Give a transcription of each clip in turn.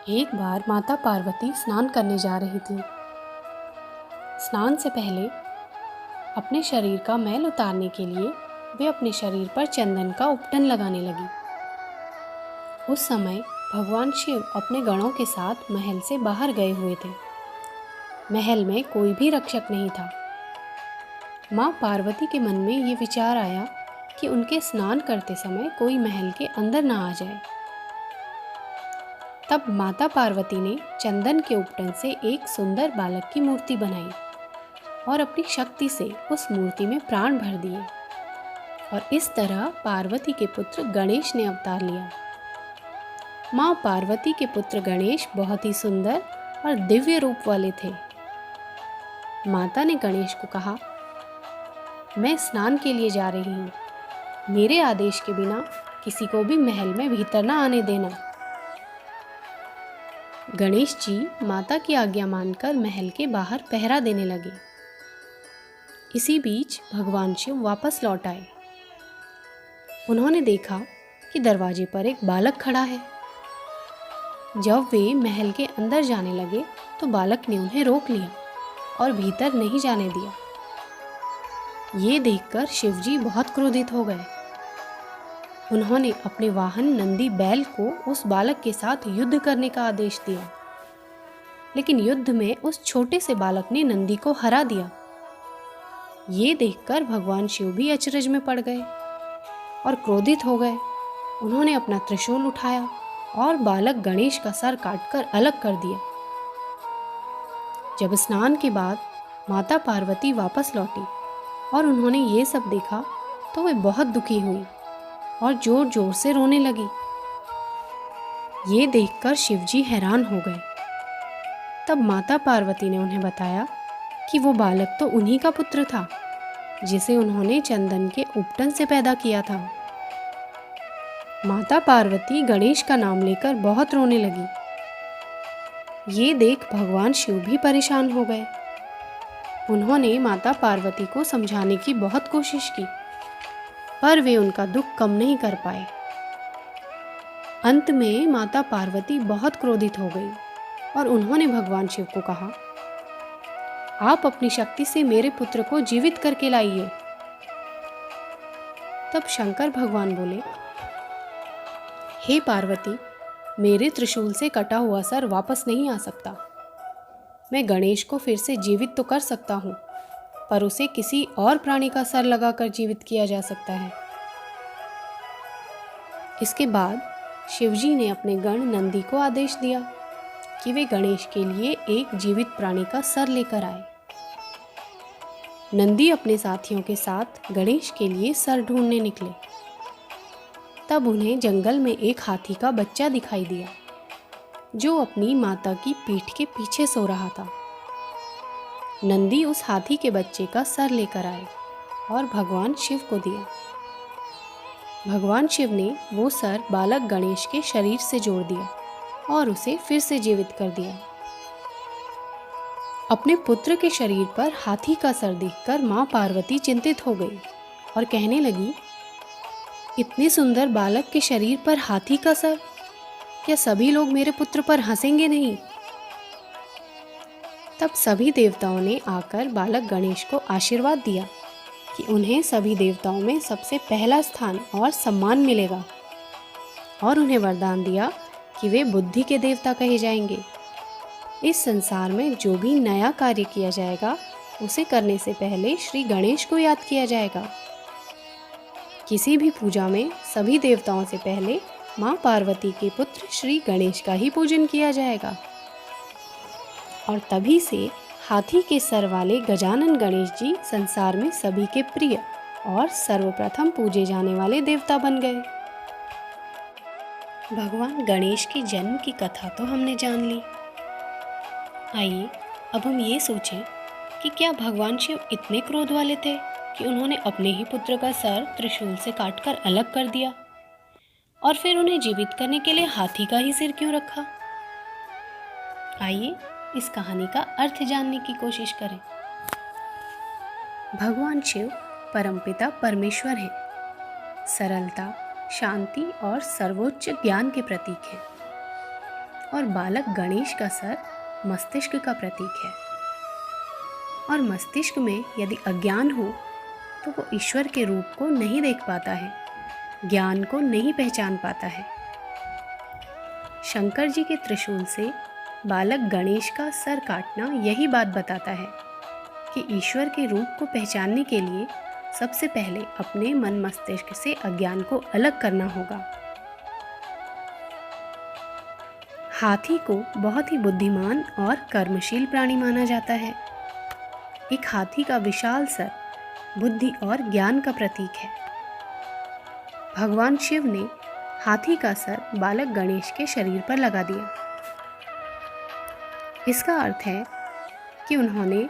एक बार माता पार्वती स्नान करने जा रही थी। स्नान से पहले अपने शरीर का मैल उतारने के लिए वे अपने शरीर पर चंदन का उपटन लगाने लगी। उस समय भगवान शिव अपने गणों के साथ महल से बाहर गए हुए थे। महल में कोई भी रक्षक नहीं था। माँ पार्वती के मन में ये विचार आया कि उनके स्नान करते समय कोई महल के अंदर ना आ जाए। तब माता पार्वती ने चंदन के उपटन से एक सुंदर बालक की मूर्ति बनाई और अपनी शक्ति से उस मूर्ति में प्राण भर दिए और इस तरह पार्वती के पुत्र गणेश ने अवतार लिया। माँ पार्वती के पुत्र गणेश बहुत ही सुंदर और दिव्य रूप वाले थे। माता ने गणेश को कहा, मैं स्नान के लिए जा रही हूँ, मेरे आदेश के बिना किसी को भी महल में भीतर ना आने देना। गणेश जी माता की आज्ञा मानकर महल के बाहर पहरा देने लगे। इसी बीच भगवान शिव वापस लौट आए। उन्होंने देखा कि दरवाजे पर एक बालक खड़ा है। जब वे महल के अंदर जाने लगे तो बालक ने उन्हें रोक लिया और भीतर नहीं जाने दिया। ये देखकर शिवजी बहुत क्रोधित हो गए। उन्होंने अपने वाहन नंदी बैल को उस बालक के साथ युद्ध करने का आदेश दिया, लेकिन युद्ध में उस छोटे से बालक ने नंदी को हरा दिया। ये देखकर भगवान शिव भी अचरज में पड़ गए और क्रोधित हो गए। उन्होंने अपना त्रिशूल उठाया और बालक गणेश का सर काटकर अलग कर दिया। जब स्नान के बाद माता पार्वती वापस लौटी और उन्होंने ये सब देखा तो वे बहुत दुखी हुई और जोर जोर से रोने लगी। ये देखकर शिवजी हैरान हो गए। तब माता पार्वती ने उन्हें बताया कि वो बालक तो उन्हीं का पुत्र था जिसे उन्होंने चंदन के उपटन से पैदा किया था। माता पार्वती गणेश का नाम लेकर बहुत रोने लगी। ये देख भगवान शिव भी परेशान हो गए। उन्होंने माता पार्वती को समझाने की बहुत कोशिश की, पर वे उनका दुख कम नहीं कर पाए। अंत में माता पार्वती बहुत क्रोधित हो गई और उन्होंने भगवान शिव को कहा, आप अपनी शक्ति से मेरे पुत्र को जीवित करके लाइए। तब शंकर भगवान बोले, हे पार्वती, मेरे त्रिशूल से कटा हुआ सर वापस नहीं आ सकता। मैं गणेश को फिर से जीवित तो कर सकता हूँ, पर उसे किसी और प्राणी का सर लगाकर जीवित किया जा सकता है। इसके बाद शिवजी ने अपने गण नंदी को आदेश दिया कि वे गणेश के लिए एक जीवित प्राणी का सर लेकर आए। नंदी अपने साथियों के साथ गणेश के लिए सर ढूंढने निकले। तब उन्हें जंगल में एक हाथी का बच्चा दिखाई दिया जो अपनी माता की पीठ के पीछे सो रहा था। नंदी उस हाथी के बच्चे का सर लेकर आए और भगवान शिव को दिया। भगवान शिव ने वो सर बालक गणेश के शरीर से जोड़ दिया और उसे फिर से जीवित कर दिया। अपने पुत्र के शरीर पर हाथी का सर देखकर माँ पार्वती चिंतित हो गई और कहने लगी, इतने सुंदर बालक के शरीर पर हाथी का सर, क्या सभी लोग मेरे पुत्र पर हंसेंगे नहीं? तब सभी देवताओं ने आकर बालक गणेश को आशीर्वाद दिया कि उन्हें सभी देवताओं में सबसे पहला स्थान और सम्मान मिलेगा, और उन्हें वरदान दिया कि वे बुद्धि के देवता कहे जाएंगे। इस संसार में जो भी नया कार्य किया जाएगा उसे करने से पहले श्री गणेश को याद किया जाएगा। किसी भी पूजा में सभी देवताओं से पहले माँ पार्वती के पुत्र श्री गणेश का ही पूजन किया जाएगा। और तभी से हाथी के सर वाले गजानन गणेश जी संसार में सभी के प्रिय और सर्वप्रथम पूजे जाने वाले देवता बन गए। भगवान गणेश के जन्म की कथा तो हमने जान ली। आइए अब हम ये सोचें कि क्या भगवान शिव इतने क्रोध वाले थे कि उन्होंने अपने ही पुत्र का सर त्रिशूल से काटकर अलग कर दिया, और फिर उन्हें जीवित करने के लिए हाथी का ही सिर क्यों रखा? आइए इस कहानी का अर्थ जानने की कोशिश करें। भगवान शिव परमपिता परमेश्वर हैं, सरलता, शांति और सर्वोच्च ज्ञान के प्रतीक हैं, और बालक गणेश का सर मस्तिष्क का प्रतीक है। और मस्तिष्क में यदि अज्ञान हो तो वो ईश्वर के रूप को नहीं देख पाता है, ज्ञान को नहीं पहचान पाता है। शंकर जी के त्रिशूल से बालक गणेश का सर काटना यही बात बताता है कि ईश्वर के रूप को पहचानने के लिए सबसे पहले अपने मन मस्तिष्क से अज्ञान को अलग करना होगा। हाथी को बहुत ही बुद्धिमान और कर्मशील प्राणी माना जाता है। एक हाथी का विशाल सर बुद्धि और ज्ञान का प्रतीक है। भगवान शिव ने हाथी का सर बालक गणेश के शरीर पर लगा दिया। इसका अर्थ है कि उन्होंने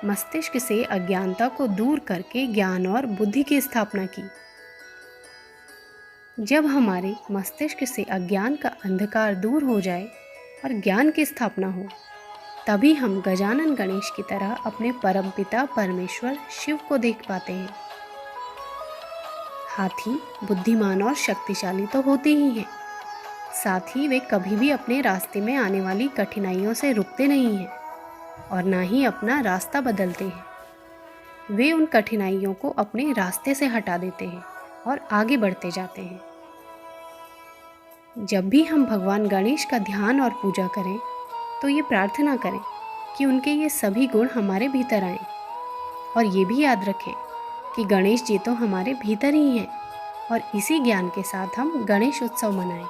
मस्तिष्क से अज्ञानता को दूर करके ज्ञान और बुद्धि की स्थापना की। जब हमारे मस्तिष्क से अज्ञान का अंधकार दूर हो जाए और ज्ञान की स्थापना हो, तभी हम गजानन गणेश की तरह अपने परमपिता परमेश्वर शिव को देख पाते हैं। हाथी बुद्धिमान और शक्तिशाली तो होते ही हैं, साथ ही वे कभी भी अपने रास्ते में आने वाली कठिनाइयों से रुकते नहीं हैं और ना ही अपना रास्ता बदलते हैं। वे उन कठिनाइयों को अपने रास्ते से हटा देते हैं और आगे बढ़ते जाते हैं। जब भी हम भगवान गणेश का ध्यान और पूजा करें तो ये प्रार्थना करें कि उनके ये सभी गुण हमारे भीतर आएं, और ये भी याद रखें कि गणेश जी तो हमारे भीतर ही हैं और इसी ज्ञान के साथ हम गणेश उत्सव मनाएं।